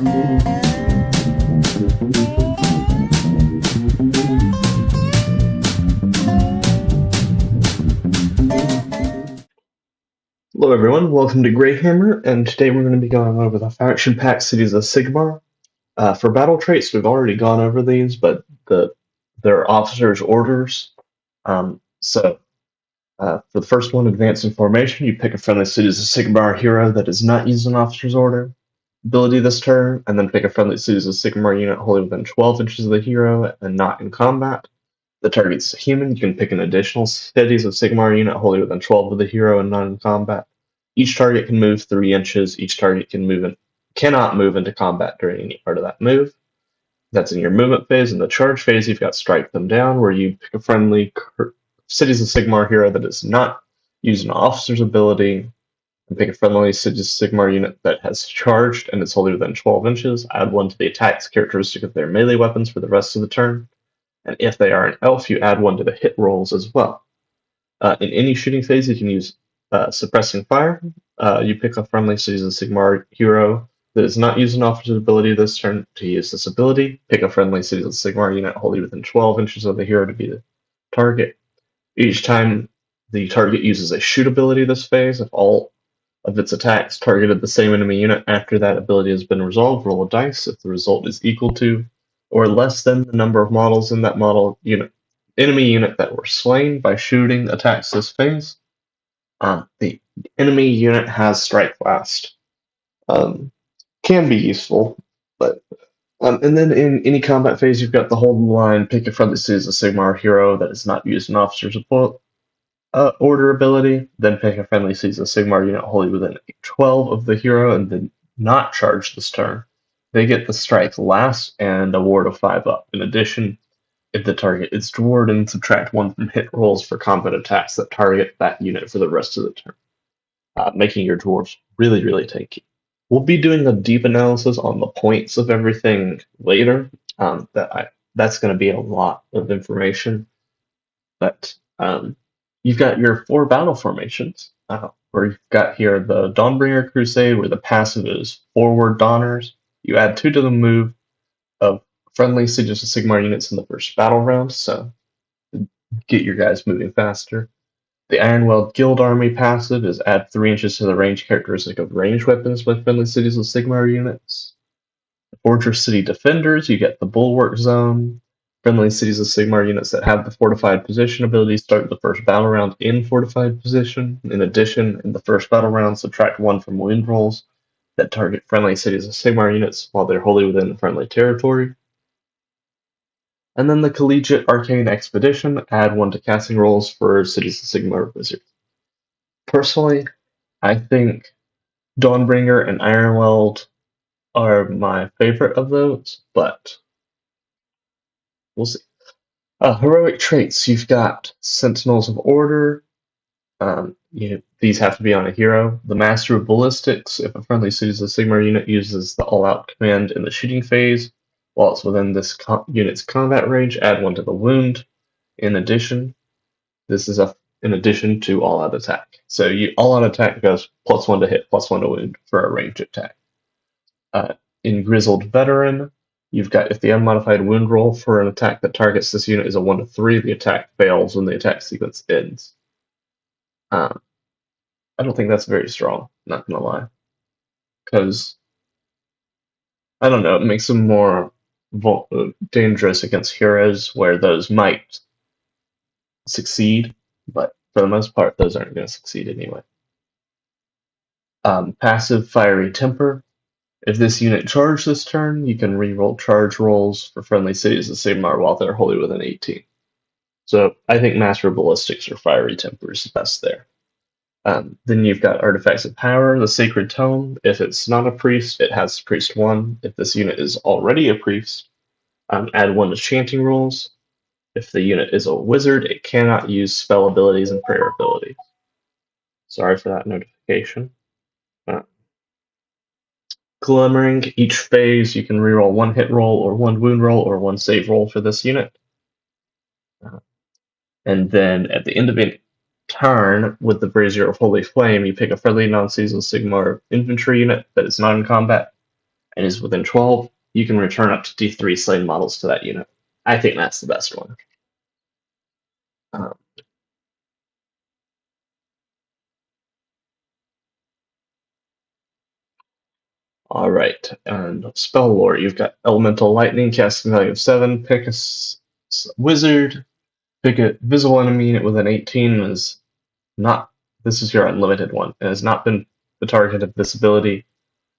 Hello everyone, welcome to Greyhammer, and today we're going to be going over the faction pack Cities of Sigmar. For battle traits, we've already gone over these, but they're officers' orders. For the first one, Advance in Formation, you pick a friendly Cities of Sigmar hero that does not use an officer's order ability this turn, and then pick a friendly Cities of Sigmar unit wholly within 12 inches of the hero and not in combat. The target's a human, you can pick an additional Cities of Sigmar unit wholly within 12 of the hero and not in combat. Each target can move 3 inches. Each target cannot move into combat during any part of that move. That's in your movement phase. In the charge phase, you've got Strike Them Down, where you pick a friendly Cities of Sigmar hero that does not use an officer's ability, and pick a friendly Cities of Sigmar unit that has charged and is wholly within 12 inches. Add 1 to the attack's characteristic of their melee weapons for the rest of the turn. And if they are an elf, you add 1 to the hit rolls as well. In any shooting phase, you can use Suppressing Fire. You pick a friendly Cities of Sigmar hero that does not use an officer's ability this turn to use this ability. Pick a friendly Cities of Sigmar unit wholly within 12 inches of the hero to be the target. Each time the target uses a shoot ability this phase, if all of its attacks targeted the same enemy unit after that ability has been resolved, roll a dice. If the result is equal to or less than the number of models in that enemy unit that were slain by shooting attacks this phase, the enemy unit has Strike Last. Can be useful, but and then in any combat phase, you've got the hold line. Pick a friendly Cities of Sigmar hero that is not used an officer's order ability. Then pick a friendly Cities of Sigmar unit wholly within 12 of the hero, and then not charge this turn. They get the Strike Last and a ward of 5 up. In addition, if the target is dwarven, subtract 1 from hit rolls for combat attacks that target that unit for the rest of the turn, making your dwarves really, really tanky. We'll be doing a deep analysis on the points of everything later. That's going to be a lot of information. But you've got your 4 battle formations, where you've got here the Dawnbringer Crusade, where the passive is Forward Dawners. You add 2 to the move of friendly Cities of Sigmar units in the first battle round, so get your guys moving faster. The Ironweld Guild Army passive is add 3 inches to the range characteristic of ranged weapons with friendly Cities of Sigmar units. The Fortress City Defenders, you get the Bulwark Zone. Friendly Cities of Sigmar units that have the Fortified Position ability start the first battle round in Fortified Position. In addition, in the first battle round, subtract 1 from wound rolls that target friendly Cities of Sigmar units while they're wholly within the friendly territory. And then the Collegiate Arcane Expedition, add 1 to casting rolls for Cities of Sigmar Wizards. Personally, I think Dawnbringer and Ironweld are my favorite of those, but we'll see. Heroic traits, you've got Sentinels of Order. These have to be on a hero. The Master of Ballistics, if a friendly Cities of Sigmar unit uses the all-out command in the shooting phase, while it's within this unit's combat range, add 1 to the wound. In addition, this is in addition to all-out attack. So all-out attack goes +1 to hit, +1 to wound for a ranged attack. In Grizzled Veteran, you've got if the unmodified wound roll for an attack that targets this unit is a 1 to 3, the attack fails when the attack sequence ends. I don't think that's very strong, not gonna lie. Because, I don't know, it makes them more dangerous against heroes where those might succeed, but for the most part, those aren't going to succeed anyway. Passive Fiery Temper. If this unit charged this turn, you can reroll charge rolls for friendly Cities of Sigmar while they're wholly within 18. So I think Master of Ballistics or Fiery Temper is the best there. Then you've got Artifacts of Power, the Sacred Tome. If it's not a priest, it has Priest 1. If this unit is already a priest, add 1 to chanting rolls. If the unit is a wizard, it cannot use spell abilities and prayer abilities. Sorry for that notification. Glimmering, each phase you can reroll 1 hit roll or 1 wound roll or 1 save roll for this unit. And then at the end of a turn, with the Brazier of Holy Flame, you pick a friendly non-Cities of Sigmar infantry unit that is not in combat. and is within 12, you can return up to D3 slain models to that unit. I think that's the best one. Um, all right, and spell lore. You've got Elemental Lightning, casting value of 7. Pick a wizard. Pick a visible enemy unit with an 18 is not. This is your unlimited one. It has not been the target of this ability.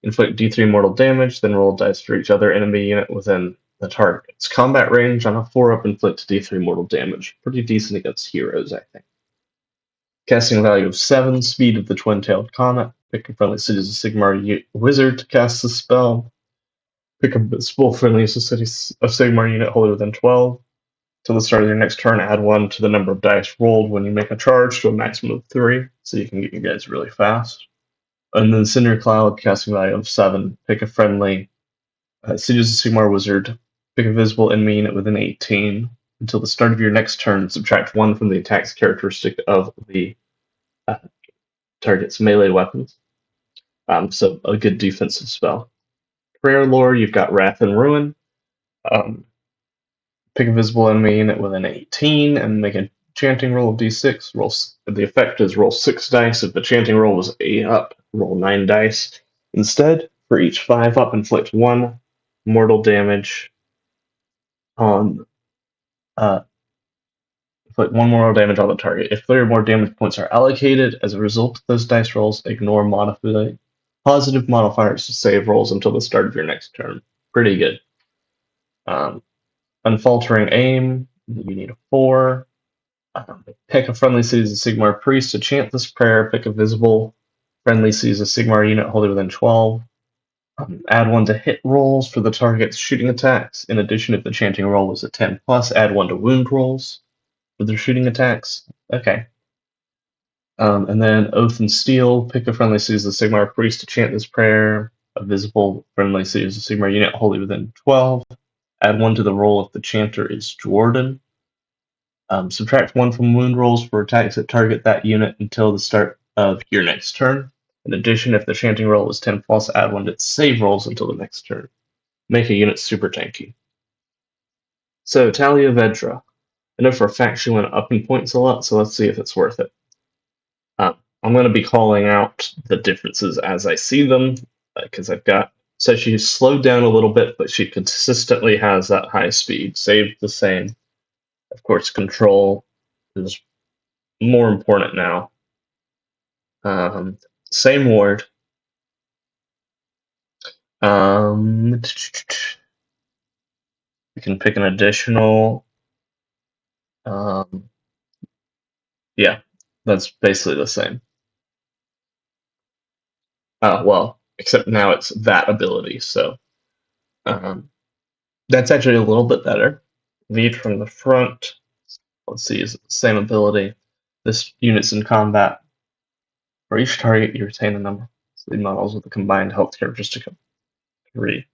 Inflict D3 mortal damage, then roll dice for each other enemy unit within the target's combat range. On a 4-up, inflict D3 mortal damage. Pretty decent against heroes, I think. Casting value of 7, speed of the twin-tailed comet. Pick a friendly Cities of Sigmar wizard to cast the spell. Pick a spell friendly Cities of Sigmar unit wholly within 12. Till the start of your next turn, add 1 to the number of dice rolled when you make a charge to a maximum of 3, so you can get you guys really fast. And then Cinder Cloud, casting value of 7. Pick a friendly Cities of Sigmar wizard. Pick a visible enemy unit with an 18. Until the start of your next turn, subtract 1 from the attack's characteristic of the target's melee weapons. So a good defensive spell. Prayer Lore, you've got Wrath and Ruin. Pick a visible enemy unit with an 18 and make a chanting roll of d6. The effect is roll 6 dice. If the chanting roll was 8 up, roll 9 dice. Instead, for each 5 up, inflict 1 mortal damage on inflict 1 mortal damage on the target. If 3 or more damage points are allocated as a result of those dice rolls, ignore positive modifiers to save rolls until the start of your next turn. Pretty good. Unfaltering Aim, you need a 4. Pick a friendly Cities of Sigmar priest to chant this prayer. Pick a visible friendly Cities of Sigmar unit wholly within 12. Add 1 to hit rolls for the target's shooting attacks. In addition, if the chanting roll was a 10 plus, add 1 to wound rolls for their shooting attacks. Okay. And then Oath and Steel. Pick a friendly Cities of Sigmar priest to chant this prayer. A visible friendly Cities of Sigmar unit wholly within 12. Add 1 to the roll if the chanter is Jordan. Subtract 1 from wound rolls for attacks that target that unit until the start of your next turn. In addition, if the chanting roll is 10 plus, add 1 to its save rolls until the next turn. Make a unit super tanky. So, Talia Vedra. I know for a fact she went up in points a lot, so let's see if it's worth it. I'm going to be calling out the differences as I see them, because I've got. So she's slowed down a little bit, but she consistently has that high speed. Save the same. Of course, control is more important now. Same ward. You can pick an additional. Yeah, that's basically the same. Well, except now it's that ability, so that's actually a little bit better. Lead from the front. Let's see, is it the same ability? This unit's in combat. For each target, you retain a number of lead models with a combined health characteristic of 3.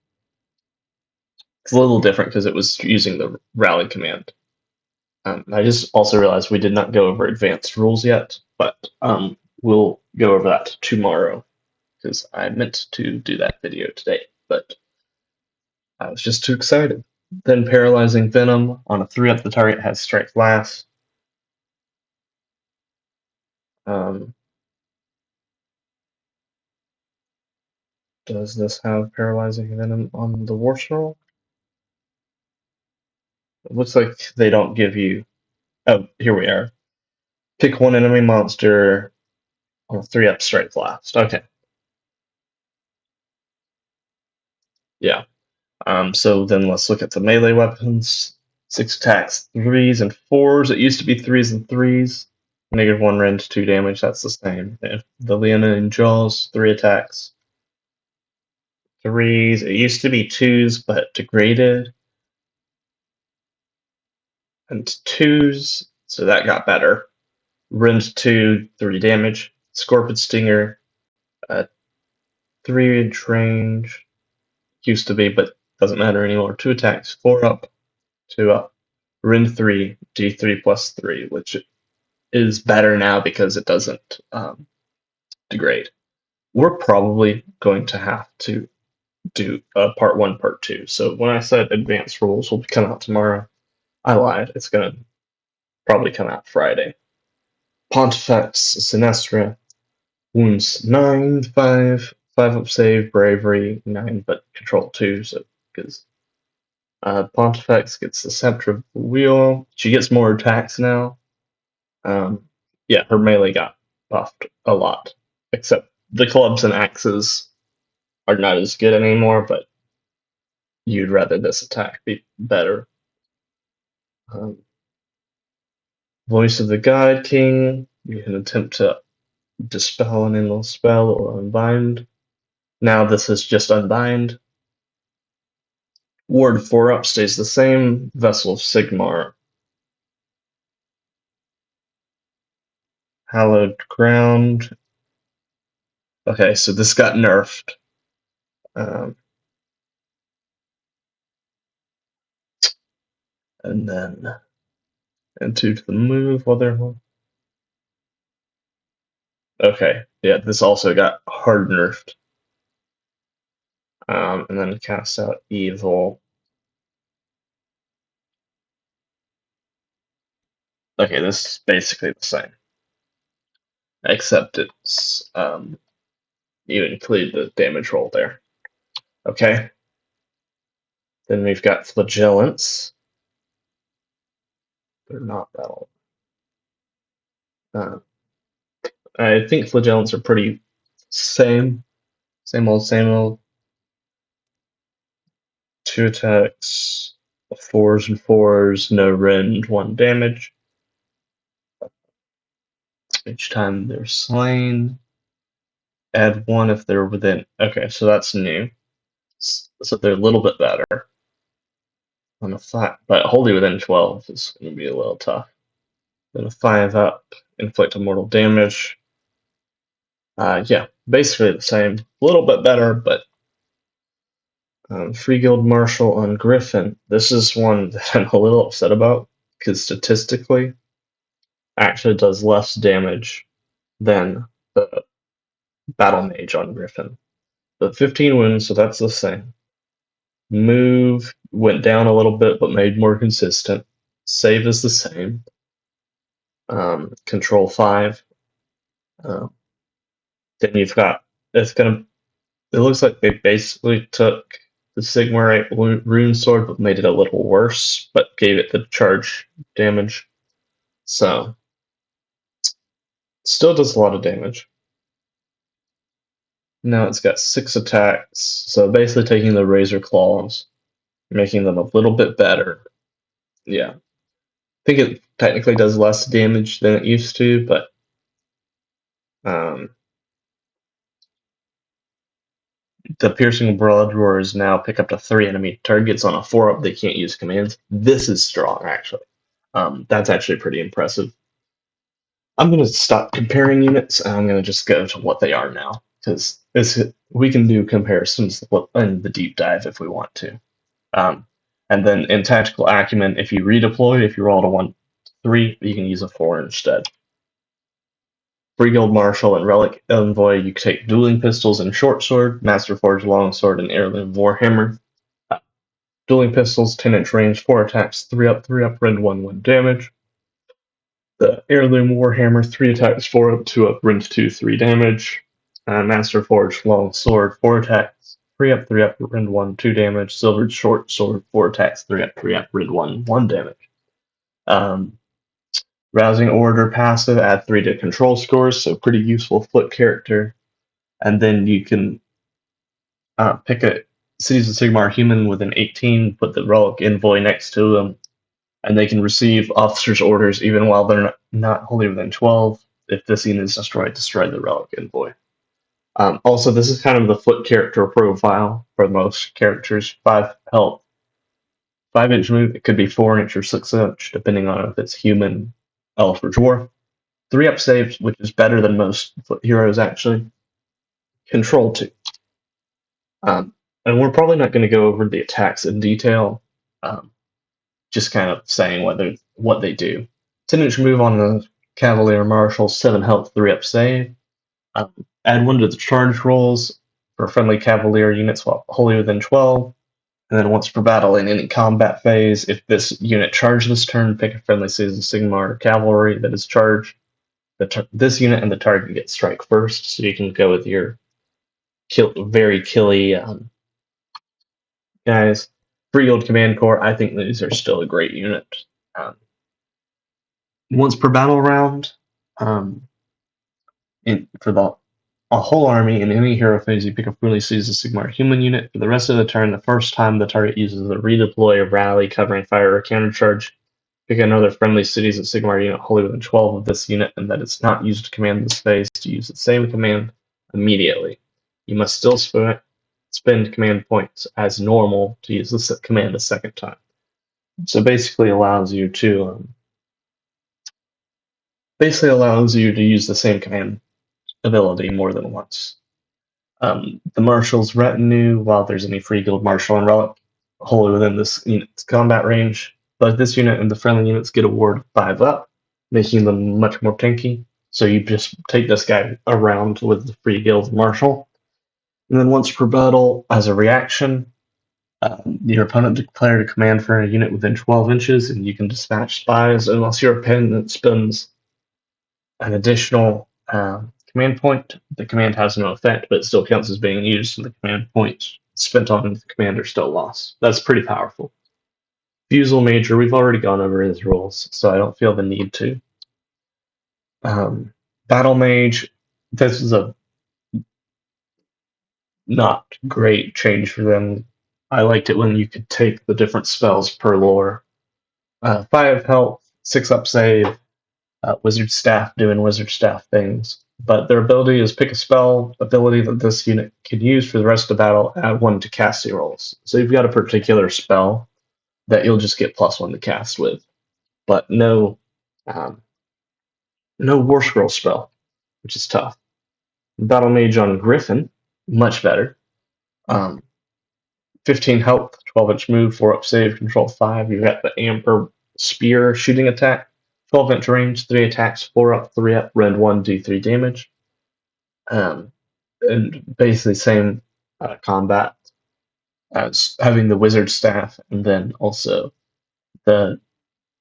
It's a little different because it was using the rally command. I just also realized we did not go over advanced rules yet, but we'll go over that tomorrow because I meant to do that video today, but I was just too excited. Then Paralyzing Venom. On a 3-up, the target has Strike Last. Does this have Paralyzing Venom on the War Scroll? It looks like they don't give you. Oh, here we are. Pick 1 enemy monster on a 3-up Strike Last. Okay. Yeah. So then let's look at the melee weapons. 6 attacks, 3s and 4s. It used to be 3s and 3s. -1 rend, 2 damage. That's the same. If the Leonine Jaws, 3 attacks, 3s. It used to be 2s, but degraded. And 2s, so that got better. Rend 2, 3 damage. Scorpion Stinger, 3-inch range. Used to be, but doesn't matter anymore. 2 attacks, 4 up, 2 up. Rend 3, D3 plus 3, which is better now because it doesn't degrade. We're probably going to have to do part 1, part 2. So when I said advanced rules will come out tomorrow, I lied. It's going to probably come out Friday. Pontifex, Sinestra, wounds 9, 5, 5 up save, bravery 9, but control 2. So because Pontifex gets the Scepter of the Wheel, she gets more attacks now. Yeah, her melee got buffed a lot, except the clubs and axes are not as good anymore, but you'd rather this attack be better. Voice of the God King, you can attempt to dispel an endless spell or unbind. Now this is just unbind. Ward 4 up stays the same. Vessel of Sigmar. Hallowed Ground. Okay, so this got nerfed. And then into the move while they're okay, yeah, this also got hard nerfed. And then cast out evil. Okay, this is basically the same, except it's you include the damage roll there. Okay. Then we've got flagellants. They're not battle. I think flagellants are pretty same old, same old. 2 attacks, 4s and 4s, no rend, 1 damage. Each time they're slain. Add 1 if they're within. Okay, so that's new. So they're a little bit better on a 5, but wholly within 12 is going to be a little tough. Then a 5 up, inflict mortal damage. Yeah, basically the same. A little bit better, but Free Guild Marshal on Griffin. This is one that I'm a little upset about because statistically, actually does less damage than the Battle Mage on Griffin. But 15 wounds, so that's the same. Move went down a little bit, but made more consistent. Save is the same. Control 5. Then you've got it's gonna. It looks like they basically took the Sigmarite rune sword, but made it a little worse, but gave it the charge damage. So still does a lot of damage. Now it's got 6 attacks, so basically taking the Razor Claws, making them a little bit better. Yeah. I think it technically does less damage than it used to, but the Piercing Broad Roars now pick up to 3 enemy targets on a 4-up. They can't use commands. This is strong, actually. That's actually pretty impressive. I'm going to stop comparing units, and I'm going to just go to what they are now, because we can do comparisons in the deep dive if we want to. And then in Tactical Acumen, if you redeploy, if you roll a 1-3, you can use a 4 instead. Free Guild Marshal and Relic Envoy, you take Dueling Pistols and Short Sword, Master Forge Longsword, and Heirloom Warhammer. Dueling Pistols, 10-inch range, 4 attacks, 3 up, rend 1 damage. The Heirloom Warhammer, 3 attacks, 4 up, 2 up, rend 2, 3 damage. Master Forge Longsword, 4 attacks, 3 up, rend 1, 2 damage. Silvered Short Sword, 4 attacks, 3 up, rend 1 damage. Rousing Order passive, add 3 to control scores, so pretty useful foot character. And then you can pick a Cities of Sigmar human with an 18, put the Relic Envoy next to them, and they can receive officer's orders even while they're not wholly within 12. If this unit is destroyed, destroy the Relic Envoy. Also, this is kind of the foot character profile for most characters. 5 health, 5-inch move. It could be 4-inch or 6-inch, depending on if it's human, elf, or dwarf. 3 up saves, which is better than most foot heroes actually. Control 2. And we're probably not going to go over the attacks in detail. Just kind of saying what they do. 10-inch move on the Cavalier Marshal, 7 health, 3 up save. Add 1 to the charge rolls for friendly cavalier units while wholly within 12. And then once per battle in any combat phase, if this unit charged this turn, pick a friendly Cities of Sigmar cavalry that is charged. This unit and the target get strike first, so you can go with your very killy guys. Free Guild Command Corps, I think these are still a great unit. Um, once per battle round, for a whole army in any hero phase, you pick a friendly Cities of Sigmar human unit. For the rest of the turn, the first time the target uses a redeploy, rally, covering fire, or countercharge, pick another friendly Cities of Sigmar unit wholly within 12 of this unit, and that it's not used to command this phase to use the same command immediately. You must still spend command points as normal to use this command a second time. So basically allows you to use the same command ability more than once. The Marshal's Retinue, while there's any free guild Marshal and Relic wholly within this unit's combat range, but this unit and the friendly units get a ward 5 up, making them much more tanky. So you just take this guy around with the free guild Marshal. And then once per battle, as a reaction, your opponent declared a command for a unit within 12 inches, and you can dispatch spies unless your opponent spends an additional command point. The command has no effect, but it still counts as being used, and the command points spent on the commander still lost. That's pretty powerful. Fusel Major, we've already gone over his rules, so I don't feel the need to. Battle Mage, this is a not great change for them. I liked it when you could take the different spells per lore. 5 health, 6 up save, Wizard Staff doing Wizard Staff things. But their ability is pick a spell ability that this unit can use for the rest of the battle, add 1 to casting rolls. So you've got a particular spell that you'll just get +1 to cast with. But no War Scroll spell, which is tough. Battle Mage on Griffin, much better. 15 health, 12-inch move, 4 up save, control 5. You've got the Amber Spear shooting attack, 12-inch range, 3 attacks, 4 up, 3 up, red 1, do 3 damage. And basically same combat as having the Wizard Staff, and then also the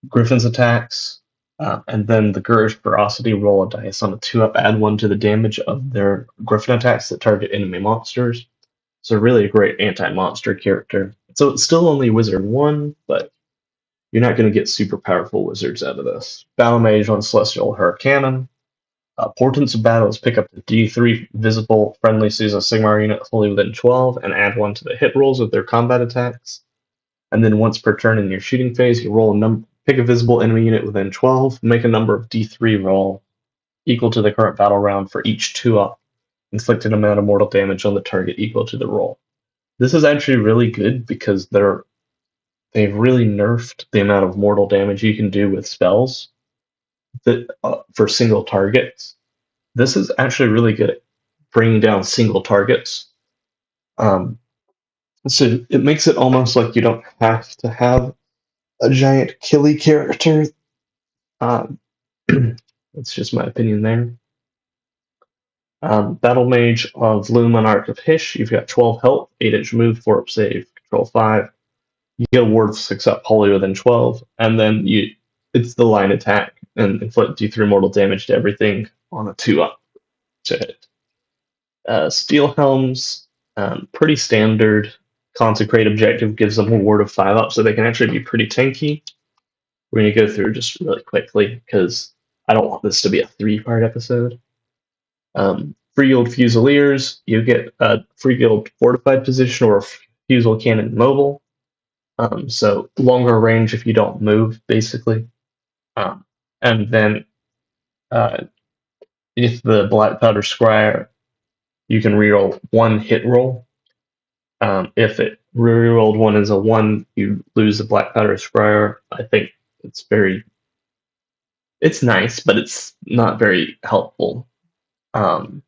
Griffin's attacks, and then the Gur's Ferocity, roll a dice on a 2-up, add 1 to the damage of their Griffin attacks that target enemy monsters. So really a great anti-monster character. So it's still only Wizard 1, but you're not going to get super powerful wizards out of this. Battle Mage on Celestial Hurricanum. Portents of Battles, pick up the D3 visible friendly Cities of Sigmar unit wholly within 12 and add 1 to the hit rolls of their combat attacks. And then once per turn in your shooting phase, you pick a visible enemy unit within 12, make a number of D3 roll equal to the current battle round for each 2-up. Inflicted amount of mortal damage on the target equal to the roll. This is actually really good because they've really nerfed the amount of mortal damage you can do with spells that for single targets. This is actually really good at bringing down single targets. So it makes it almost like you don't have to have a giant killy character. That's just my opinion there. Battle Mage of Luminarch of Hysh, you've got 12 health, 8-inch move, 4 up save, control 5. You get a ward 6 up wholly within 12, and then it's the line attack and inflict D3 mortal damage to everything on a 2-up to hit. Steel Helms, pretty standard. Consecrate objective gives them a ward of 5 up, so they can actually be pretty tanky. We're going to go through just really quickly because I don't want this to be a 3-part episode. Free Guild Fusiliers, you get a Free Guild Fortified position or a Fusel Cannon Mobile. So longer range if you don't move, basically. And then if the Black Powder Scryer, you can reroll 1 hit roll. If it rerolled 1 as a 1, you lose the Black Powder Scryer. I think it's nice, but it's not very helpful. And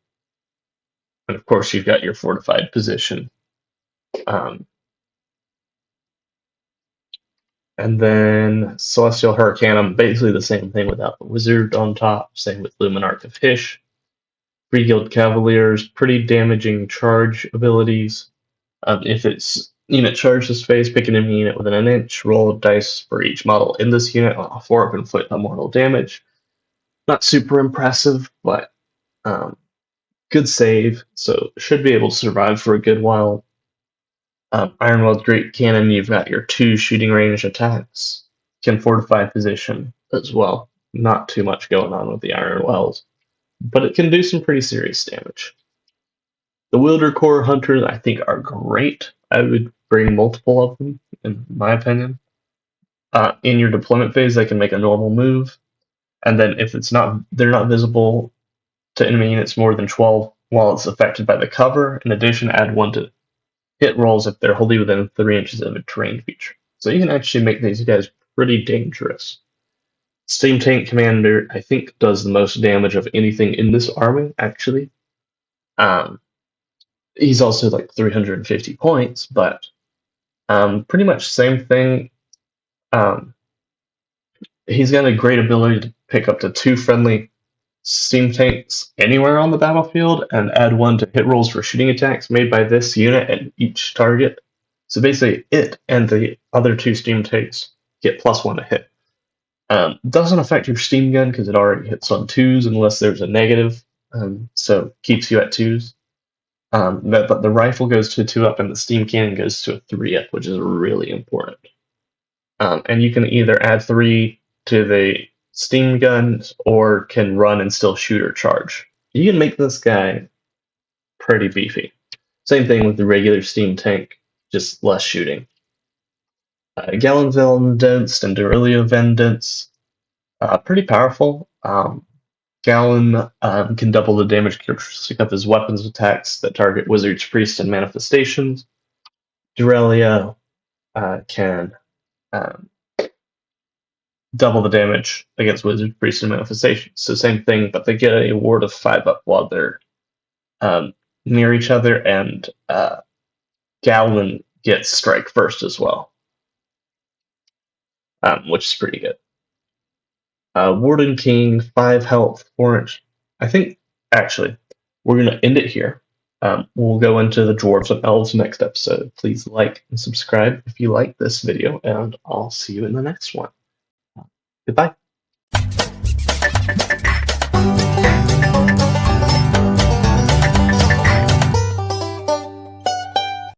of course, you've got your fortified position. And then Celestial Hurricanum, basically the same thing without the wizard on top. Same with Luminarch of Hysh. Free Guild Cavaliers, pretty damaging charge abilities. If it's unit charge this phase, pick an enemy unit within an inch, roll a dice for each model in this unit on a 4 inflict immortal damage. Not super impressive, but good save, so should be able to survive for a good while. Ironweld Great Cannon, you've got your 2 shooting range attacks. Can fortify position as well. Not too much going on with the Ironweld, but it can do some pretty serious damage. The Wielder Core Hunters, I think, are great. I would bring multiple of them, in my opinion. In your deployment phase, they can make a normal move, and then if they're not visible to enemy units more than 12 while it's affected by the cover. In addition, add 1 to hit rolls if they're wholly within 3 inches of a terrain feature. So you can actually make these guys pretty dangerous. Steam Tank Commander, I think, does the most damage of anything in this army, actually. He's also like 350 points, but pretty much same thing. He's got a great ability to pick up to 2 friendly steam tanks anywhere on the battlefield and add 1 to hit rolls for shooting attacks made by this unit at each target. So basically, it and the other 2 steam tanks get +1 to hit. Doesn't affect your steam gun because it already hits on 2s unless there's a negative, so keeps you at 2s. But the rifle goes to a 2-up and the steam cannon goes to a 3-up, which is really important. And you can either add 3 to the steam guns or can run and still shoot or charge. You can make this guy pretty beefy. Same thing with the regular steam tank, just less shooting. Gallon Vengeance and Durilio Vengeance, pretty powerful. Gallon can double the damage characteristic of his weapons attacks that target wizards, priests, and manifestations. Durilio can double the damage against wizards, priests, and manifestations. So same thing, but they get a ward of 5-up while they're near each other, and Gallon gets strike first as well, which is pretty good. Warden King, 5 health, 4 inch. I think, actually, we're going to end it here. We'll go into the Dwarves and Elves next episode. Please like and subscribe if you like this video, and I'll see you in the next one. Goodbye.